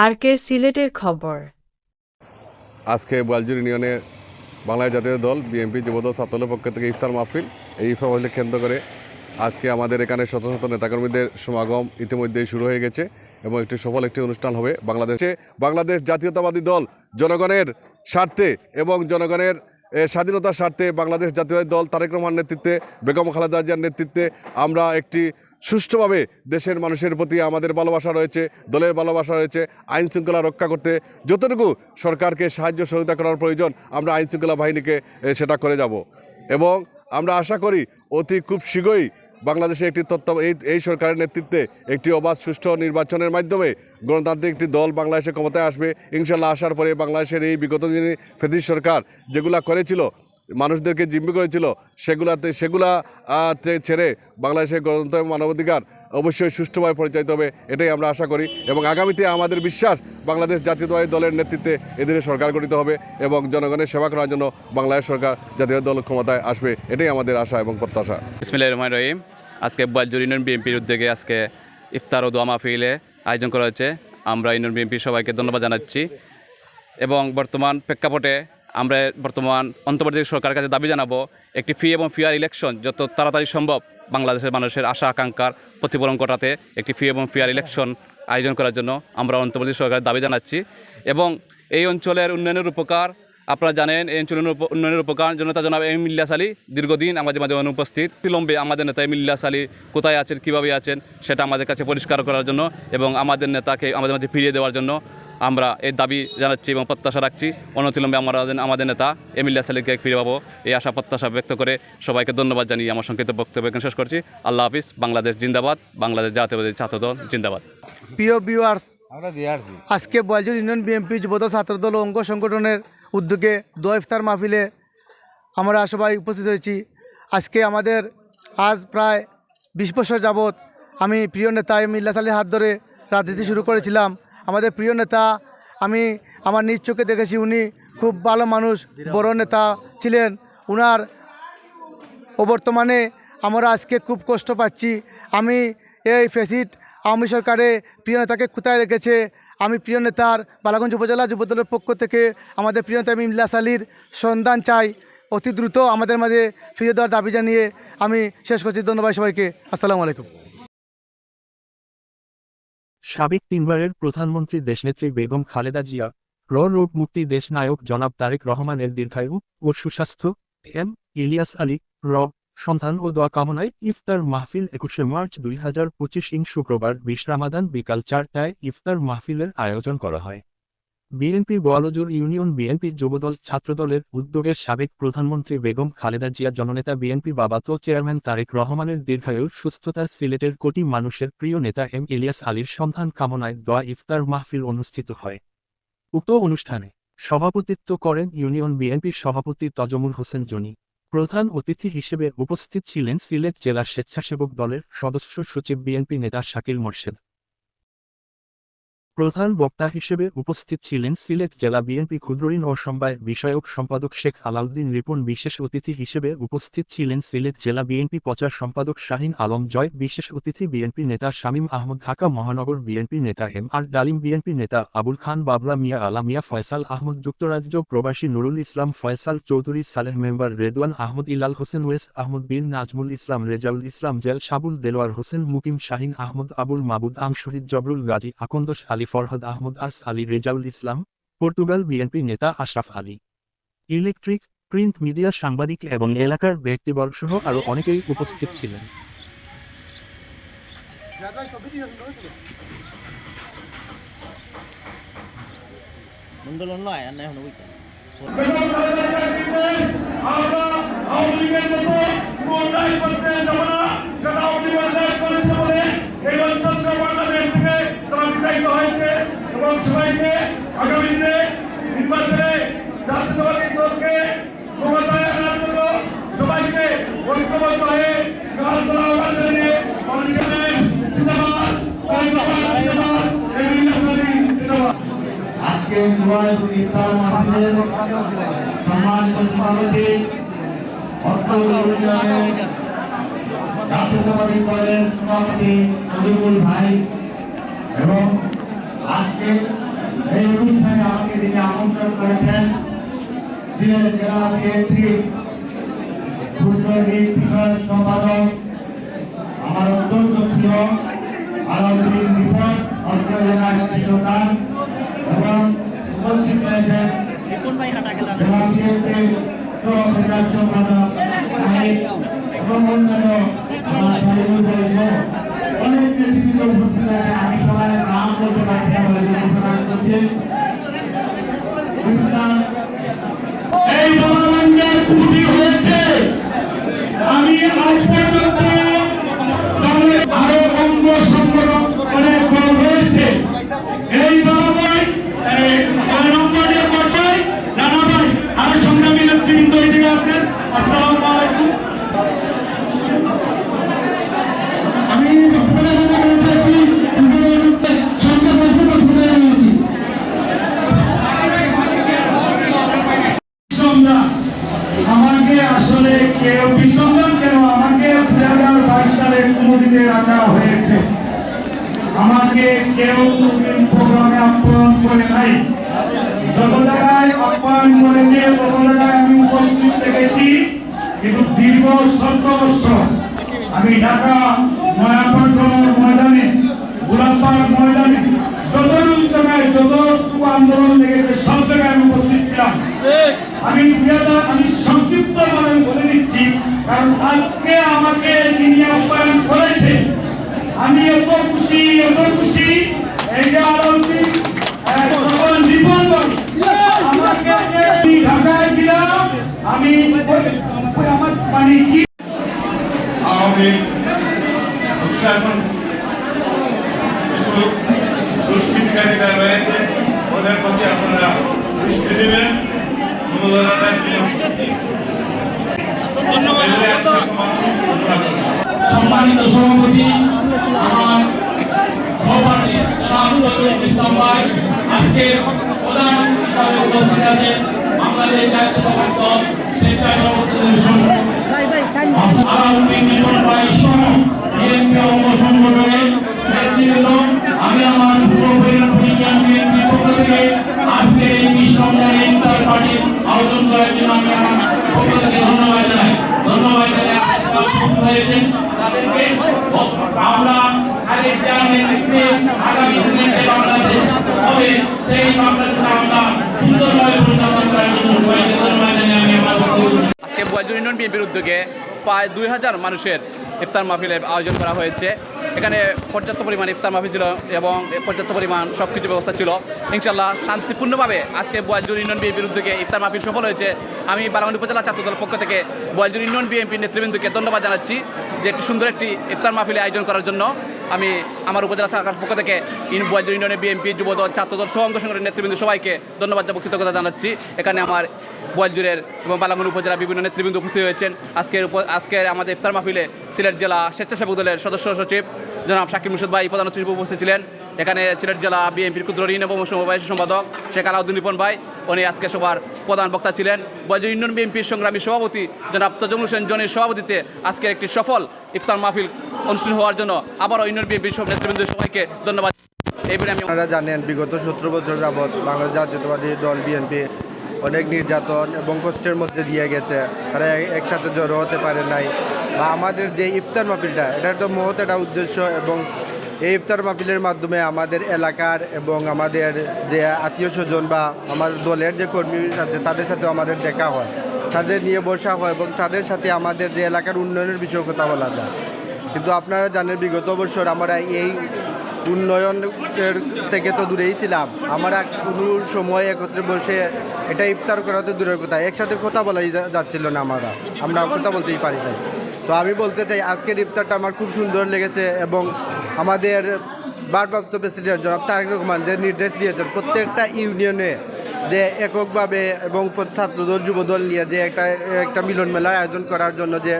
আরকের সিলেটের খবর। আজকে বোয়ালজুর ইউনিয়নে বাংলাদেশ জাতীয় দল বিএনপি যুবদল ছাত্রদলের পক্ষ থেকে ইফতার মাহফিল, এই ইফতার মাহফিলকে কেন্দ্র করে আজকে আমাদের এখানে শত শত নেতাকর্মীদের সমাগম ইতিমধ্যেই শুরু হয়ে গেছে এবং একটি সফল একটি অনুষ্ঠান হবে। বাংলাদেশ জাতীয়তাবাদী দল জনগণের স্বার্থে এবং জনগণের স্বাধীনতার স্বার্থে বাংলাদেশ জাতীয়তাবাদী দল তারেক রহমানের নেতৃত্বে, বেগম খালেদা জিয়ার নেতৃত্বে আমরা একটি সুষ্ঠুভাবে দেশের মানুষের প্রতি আমাদের ভালোবাসা রয়েছে, দলের ভালোবাসা রয়েছে। আইন শৃঙ্খলা রক্ষা করতে যতটুকু সরকারকে সাহায্য সহযোগিতা করার প্রয়োজন আমরা আইন শৃঙ্খলা বাহিনীকে সেটা করে যাব এবং আমরা আশা করি অতি খুব শীঘ্রই বাংলাদেশে একটি এই সরকারের নেতৃত্বে একটি অবাধ সুষ্ঠু নির্বাচনের মাধ্যমে গণতান্ত্রিক একটি দল বাংলাদেশে ক্ষমতায় আসবে ইনশাল্লাহ। আসার পরে বাংলাদেশের এই বিগত দিনে ফ্যাসিস্ট সরকার যেগুলা করেছিল, মানুষদেরকে জিম্মি করেছিল, সেগুলা ছেড়ে বাংলাদেশের গণতন্ত্র এবং মানবাধিকার অবশ্যই সুষ্ঠুভাবে পরিচালিত হবে, এটাই আমরা আশা করি। এবং আগামীতে আমাদের বিশ্বাস বাংলাদেশ জাতীয়তাবাদী দলের নেতৃত্বে এদের সরকার গঠিত হবে এবং জনগণের সেবা করার জন্য বাংলাদেশ সরকার জাতীয় দল ক্ষমতায় আসবে, এটাই আমাদের আশা এবং প্রত্যাশা। বিসমিল্লাহির রহমানির রহিম। আজকে বোয়ালজুর ইউনিয়ন বিএনপির উদ্যোগে আজকে ইফতার ও দোয়া মাহফিলে আয়োজন করা হয়েছে। আমরা ইউনিয়ন বিএনপির সবাইকে ধন্যবাদ জানাচ্ছি এবং বর্তমান প্রেক্ষাপটে আমরা অন্তর্বর্তী সরকারের কাছে দাবি জানাবো একটি ফ্রি এবং ফেয়ার ইলেকশন যত তাড়াতাড়ি সম্ভব বাংলাদেশের মানুষের আশা আকাঙ্ক্ষার প্রতিফলন ঘটাতে একটি ফ্রি এবং ফেয়ার ইলেকশন আয়োজন করার জন্য আমরা অন্তর্বর্তী সরকারের দাবি জানাচ্ছি। এবং এই অঞ্চলের উন্নয়নের উপকার আপনারা জানেন, এই অঞ্চলের উন্নয়নের উপকার জনতা জনাব এম ইলিয়াস আলী দীর্ঘদিন আমাদের মাঝে অনুপস্থিত। বিলম্বে আমাদের নেতা এম ইলিয়াস আলী কোথায় আছেন, কীভাবে আছেন সেটা আমাদের কাছে পরিষ্কার করার জন্য এবং আমাদের নেতাকে আমাদের মাঝে ফিরিয়ে দেওয়ার জন্য আমরা এই দাবি জানাচ্ছি এবং প্রত্যাশা রাখছি। অনতিবিলম্বে আমাদের নেতা এম ইলিয়াস আলীকে ফিরে পাবো এই আশা প্রত্যাশা ব্যক্ত করে সবাইকে ধন্যবাদ জানিয়ে আমার সংক্ষিপ্ত বক্তব্য শেষ করছি। আল্লাহ হাফিজ। বাংলাদেশ জিন্দাবাদ। বাংলাদেশ জাতীয়তাবাদী ছাত্রদল জিন্দাবাদ। প্রিয় ভিউয়ার্স, আজকে বোয়ালজুর ইউনিয়ন বিএনপি যুবদল ছাত্রদল অঙ্গ সংগঠনের উদ্যোগে দোয়া ইফতার মাহফিলে আমরা সবাই উপস্থিত হয়েছি। আজকে আমাদের আজ প্রায় 20 বছর যাবৎ আমি প্রিয় নেতা এম ইলিয়াস আলীর হাত ধরে রাজনীতি শুরু করেছিলাম। আমাদের প্রিয় নেতা, আমি আমার নিজ চোখে দেখেছি, উনি খুব ভালো মানুষ, বড় নেতা ছিলেন। উনার বর্তমানে আমরা আজকে খুব কষ্ট পাচ্ছি। আমি এই ফ্যাসিস্ট আওয়ামী সরকারে প্রিয় নেতাকে কোথায় রেখেছে। আমি প্রিয় নেতার বালাগঞ্জ উপজেলা যুবদলের পক্ষ থেকে আমাদের প্রিয় নেতা এম ইলিয়াস আলীর সন্ধান চাই, অতি দ্রুত আমাদের মাঝে ফিরে দেওয়ার দাবি জানিয়ে আমি শেষ করছি। ধন্যবাদ সবাইকে। আসসালামু আলাইকুম। সাবেক 3বারের প্রধানমন্ত্রী দেশনেত্রী বেগম খালেদা জিয়া, রোগ মুক্তি দেশনায়ক জনাব তারেক রহমানের দীর্ঘায়ু ও সুস্বাস্থ্য, এম ইলিয়াস আলী সন্ধান ও দোয়া কামনায় ইফতার মাহফিল 21শে মার্চ 2025 শুক্রবার 20 রামাদান বিকাল 4টায় ইফতার মাহফিলের আয়োজন করা হয়। BNP Boaljur union BNP Jubodal ছাত্রদলের উদ্যোগে সাবেক প্রধানমন্ত্রী বেগম খালেদা জিয়া, জননেতা বিএনপি বাবাতো চেয়ারম্যান তারেক রহমানের দীর্ঘায়ুর সুস্থতা, সিলেটের কোটি মানুষের প্রিয় নেতা এম ইলিয়াস আলীর সন্ধান কামনায় দোয়া ইফতার মাহফিল অনুষ্ঠিত হয়। উক্ত অনুষ্ঠানে সভাপতিত্ব করেন ইউনিয়ন বিএনপির সভাপতি তজমুল হোসেন জনি। প্রধান অতিথি হিসেবে উপস্থিত ছিলেন সিলেট জেলা স্বেচ্ছাসেবক দলের সদস্য সচিব বিএনপি নেতা শাকিল মোর্শেদ। প্রধান বক্তা হিসেবে উপস্থিত ছিলেন সিলেট জেলা বিএনপি ক্ষুদ্রঋণ ও সমবায় বিষয়ক সম্পাদক শেখ আলাউদ্দিন রিপন। বিশেষ অতিথি হিসেবে উপস্থিত ছিলেন সিলেট জেলা বিএনপি প্রচার সম্পাদক শাহিন আলম জয়। বিশেষ অতিথি বিএনপি নেতা শামীম আহমদ, ঢাকা মহানগর বিএনপি নেতা এম আর ডালিম, বিএনপি নেতা আবুল খান বাবলা মিয়া, আলা মিয়া, ফয়সাল আহমদ, যুক্তরাজ্য প্রবাসী নুরুল ইসলাম, ফয়সাল চৌধুরী, সালেহ মেম্বার রেদওয়ান আহমদ, ইলাল হোসেন, ওয়েস আহমদ, বীর নাজমুল ইসলাম, রেজাউল ইসলাম, জেল সাবুল, দেলোয়ার হোসেন, মুকিম, শাহিন আহমদ, আবুল মাবুদ, আম শহীদ, জবরুল গাজী, আকন্দোস আলী, ফরহাদ আহমদ, আরস আলী, রেজাউল ইসলাম, পর্তুগাল বিএনপি নেতা Ashraf Ali. Electric, print media, সাংবাদিক এবং এলাকার ব্যক্তিবর্গ সহ আরও অনেকেই উপস্থিত ছিলেন। এবং সবাইকে আগামী দিনে নির্বাচনে জাতীয়তাবাদী দলকে ক্ষমতায় আনার জন্য সবাইকে ঐক্যবদ্ধ হয়ে কাজ করার আহ্বান জানিয়ে আজকে ইফতার মাহফিলের সম্মানিত সভাপতি জাতীয়তাবাদী দলের সভাপতি নজরুল ভাই এবং আজকে এই অনুষ্ঠানে আমাকে তিনি আমন্ত্রণ করেছেন সিলেট জেলা বিএনপি কূটনৈতিক বিষয় সম্পাদক আমার অত্যন্ত প্রিয় আলমগীর রিপোর্ট অর্থ জেলার কৃষ্ণকান এবং উপস্থিত রয়েছেন জেলা বিএনপির সহ সম্পাদক এবং অন্যান্য আমার অনেক নেতৃত্ব উপস্থিত আছে। আমি সবাই নাম বলতে পারছি না বলে প্রদান করছি। এই মহারঞ্জন ছুটি হয়েছে, আমি আজ পর্যন্ত আরো অঙ্গ সংগঠন অনেক বড় হয়েছে। এই বরাবর নম্বরের বসায় জানা ভাই আরো সংগ্রামী নেতৃবৃন্দ এদিকে আছেন। আসসালামু আলাইকুম। আমি আমাকে আসলে কেউ বিসংবাদ কেন আমাকে 2022 সালে কমিটিতে রাখা হয়েছে। আমাকে কেউ প্রোগ্রামে আহ্বান করে নাই। যত জায়গায় আহ্বান করেছে তত জায়গায় আমি উপস্থিত থেকেছি, কিন্তু দীর্ঘ 17 বছর আমি ঢাকা নয়াপল্টনের ময়দানে, গোলাপবাগ ময়দানে যতটুকু জায়গায় যতটুকু আন্দোলন লেগেছে সব জায়গায় আমি উপস্থিত ছিলাম। আমি সংক্ষিপ্ত ভাবে বলে দিচ্ছি, কারণ আজকে আমাকে যিনি আহ্বান করেছে আমি এত খুশি এই যে আলমগীর সকল জীবন আমাকে ঢাকায় ছিলাম আমি আমার মানে কি আমি এখন কিছু দুষ্কৃতিকারীরা রয়েছে, ওদের প্রতি আপনারা দৃষ্টি দেবেন। সম্মানিত সভাপতি আমার সহপাঠী ইসলাম ভাই আজকে প্রধান হিসাবে উপস্থিত আছেন বাংলাদেশ জাতীয়তাবাদী দল সেন্ট্রাল ভাই সহ বিএনপি অঙ্গ সংগঠনের নেতৃবৃন্দ, আমি আমার পূর্ব পরিণাম বিএনপির পক্ষ থেকে আজকের এই বিশ্ববিদ্যালয় ইফতার পার্টির আয়োজন করার জন্য আমি আমার পক্ষ থেকে ধন্যবাদ জানাই। হয়েছেন তাদেরকে আমরা আরেকটা নেতৃত্বে আগামী দিনে যে বাংলাদেশ হবে সেই বাংলাদেশে আমরা সুন্দরভাবে পরিচালনা করার জন্য সবাইকে ধন্যবাদ জানিয়ে আমি আমার আজকে বোয়ালজোর ইউনিয়ন বিএনপির উদ্যোগে প্রায় 2000 মানুষের ইফতার মাহফিলের আয়োজন করা হয়েছে। এখানে পর্যাপ্ত পরিমাণ ইফতার মাহফিল ছিল এবং পর্যাপ্ত পরিমাণ সব কিছু ব্যবস্থা ছিল। ইনশাল্লাহ শান্তিপূর্ণভাবে আজকে বোয়ালজোর ইউনিয়ন বিএনপির উদ্যোগে ইফতার মাহফিল সফল হয়েছে। আমি বালাগঞ্জ উপজেলা ছাত্রদলের পক্ষ থেকে বোয়ালজোর ইউনিয়ন বিএনপির নেতৃবৃন্দকে ধন্যবাদ জানাচ্ছি যে একটি সুন্দর একটি ইফতার মাহফিলে আয়োজন করার জন্য। আমি আমার উপজেলা শাখার পক্ষ থেকে বোয়ালজোর ইউনিয়নের বিএনপি, যুবদল, ছাত্রদল সহ অঙ্গ সংগঠনের নেতৃবৃন্দ সবাইকে ধন্যবাদ কৃতজ্ঞতা জানাচ্ছি। এখানে আমার বোয়ালজোরের এবং বালাগঞ্জ উপজেলা বিভিন্ন নেতৃবৃন্দ উপস্থিত হয়েছেন। আজকের আমাদের ইফতার মাহফিলে সিলেট জেলা স্বেচ্ছাসেবক দলের সদস্য সচিব জনাব শাকির মুর্শিদ ভাই প্রধান অতিথি হিসেবে উপস্থিত ছিলেন। এখানে সিলেট জেলা বিএনপির ক্ষুদ্র ঋণ এবং সমবায় সম্পাদক শেখ আলাউদ্দিন রিপন ভাই, উনি আজকে সবার প্রধান বক্তা ছিলেন। বোয়ালজোর ইউনিয়ন বিএনপির সংগ্রামী সভাপতি জনাব তজমুল হোসেন জনির সভাপতিত্বে আজকের একটি সফল ইফতার মাহফিল অনুষ্ঠান হওয়ার জন্য আবারও ইউনিয়ন বিএনপির সব নেতৃবৃন্দ সবাইকে ধন্যবাদ। এইবারে আপনারা জানেন বিগত 17 বছর যাবৎ বাংলাদেশ জাতীয়তাবাদী দল বিএনপি অনেক নির্যাতন এবং কষ্টের মধ্যে দিয়ে গেছে। তারা একসাথে জড়ো হতে পারে নাই, বা আমাদের যে ইফতার মাহফিলটা এটা একটা মহৎ একটা উদ্দেশ্য, এবং এই ইফতার মাহফিলের মাধ্যমে আমাদের এলাকার এবং আমাদের যে আত্মীয় স্বজন বা আমার দলের যে কর্মী আছে তাদের সাথেও আমাদের দেখা হয়, তাদের নিয়ে বসা হয় এবং তাদের সাথে আমাদের যে এলাকার উন্নয়নের বিষয়ে কথা বলা যায়। কিন্তু আপনারা জানেন বিগত বছর আমরা এই উন্নয়নের থেকে তো দূরেই ছিলাম। আমরা কোনো সময় একত্রে বসে এটা ইফতার করা তো দূরের কথা, একসাথে কথা বলাই যাচ্ছিল না, আমরা কথা বলতেই পারি না। তো আমি বলতে চাই আজকের ইফতারটা আমার খুব সুন্দর লেগেছে, এবং আমাদের ভারপ্রাপ্ত প্রেসিডেন্ট জনাব তারেক রহমান যে নির্দেশ দিয়েছেন প্রত্যেকটা ইউনিয়নে যে এককভাবে এবং ছাত্রদল যুবদল নিয়ে যে একটা মিলন মেলার আয়োজন করার জন্য যে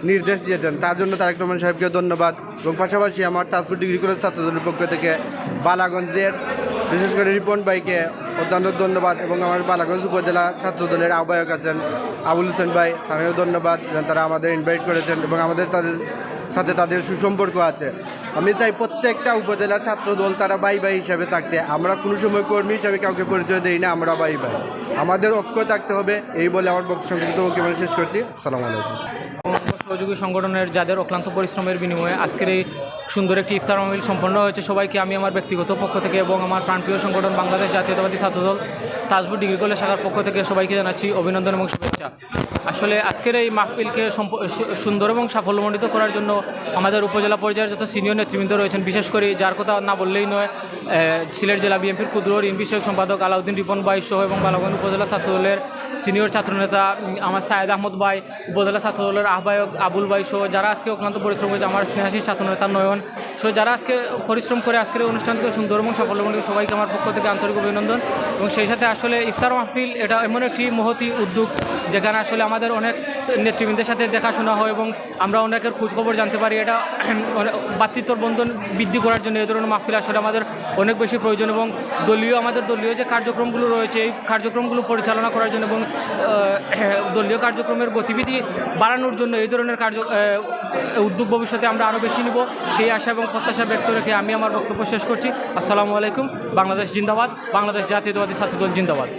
নির্দেশ দিয়েছেন, তার জন্য তারেক রহমান সাহেবকে ধন্যবাদ। এবং পাশাপাশি আমার তাজপুর ডিগ্রি কলেজ ছাত্রদলের পক্ষ থেকে বালাগঞ্জের বিশেষ করে রিপন ভাইকে অত্যন্ত ধন্যবাদ, এবং আমার বালাগঞ্জ উপজেলা ছাত্রদলের আহ্বায়ক আছেন আবুল হোসেন ভাই, তাদেরও ধন্যবাদ। তারা আমাদের ইনভাইট করেছেন এবং আমাদের তাদের সাথে তাদের সুসম্পর্ক আছে। আমি চাই প্রত্যেকটা উপজেলা ছাত্র দল তারা ভাই ভাই হিসাবে থাকতে। আমরা কোনো সময় কর্মী হিসাবে কাউকে পরিচয় দেই না, আমরা ভাই ভাই, আমাদের ঐক্য থাকতে হবে, এই বলে আমার বক্তব্য সংক্ষিপ্ত বক্তব্য শেষ করছি। আসসালামু আলাইকুম। সহযোগী সংগঠনের যাদের অক্লান্ত পরিশ্রমের বিনিময়ে আজকের এই সুন্দর একটি ইফতার মাহফিল সম্পন্ন হয়েছে, সবাইকে আমি আমার ব্যক্তিগত পক্ষ থেকে এবং আমার প্রাণপ্রিয় সংগঠন বাংলাদেশ জাতীয়তাবাদী ছাত্রদল তাজপুর ডিগ্রি কলেজ শাখার পক্ষ থেকে সবাইকে জানাচ্ছি অভিনন্দন এবং শুভেচ্ছা। আসলে আজকের এই মাহফিলকে সুন্দর এবং সাফল্যমণ্ডিত করার জন্য আমাদের উপজেলা পর্যায়ের যত সিনিয়র নেতৃবৃন্দ রয়েছেন, বিশেষ করে যার কথা না বললেই নয়, সিলেট জেলা বিএনপির ক্ষুদ্র ঋণ বিষয়ক সম্পাদক আলাউদ্দিন রিপন ভাই সহ এবং বালাগঞ্জ উপজেলা ছাত্রদলের সিনিয়র ছাত্রনেতা আমার সায়েদ আহমদ ভাই, উপজেলা ছাত্রদলের আহ্বায়ক আবুল ভাই সহ যারা আজকে অক্লান্ত পরিশ্রম করেছে, আমার স্নেহাশী ছাত্রনেতা নয়ন সহ যারা আজকে পরিশ্রম করে আজকের এই অনুষ্ঠানকে সুন্দর এবং সাফল্যমণ্ডিত, সবাইকে আমার পক্ষ থেকে আন্তরিক অভিনন্দন। এবং সেই সাথে আসলে ইফতার মাহফিল এটা এমন একটি মহতি উদ্যোগ যেখানে আসলে আমাদের অনেক নেতৃবৃন্দের সাথে দেখাশোনা হয় এবং আমরা অনেকের খোঁজখবর জানতে পারি। এটা ভ্রাতৃত্বর বন্ধন বৃদ্ধি করার জন্য এই ধরনের মাহফিল আসলে আমাদের অনেক বেশি প্রয়োজন এবং আমাদের দলীয় যে কার্যক্রমগুলো রয়েছে এই কার্যক্রমগুলো পরিচালনা করার জন্য এবং দলীয় কার্যক্রমের গতিবিধি বাড়ানোর জন্য এই ধরনের উদ্যোগ ভবিষ্যতে আমরা আরও বেশি নিব, সেই আশা এবং প্রত্যাশা ব্যক্ত রেখে আমি আমার বক্তব্য শেষ করছি। আসসালামু আলাইকুম। বাংলাদেশ জিন্দাবাদ, বাংলাদেশ জাতীয়তাবাদী ছাত্রদল জিন্দাবাদ।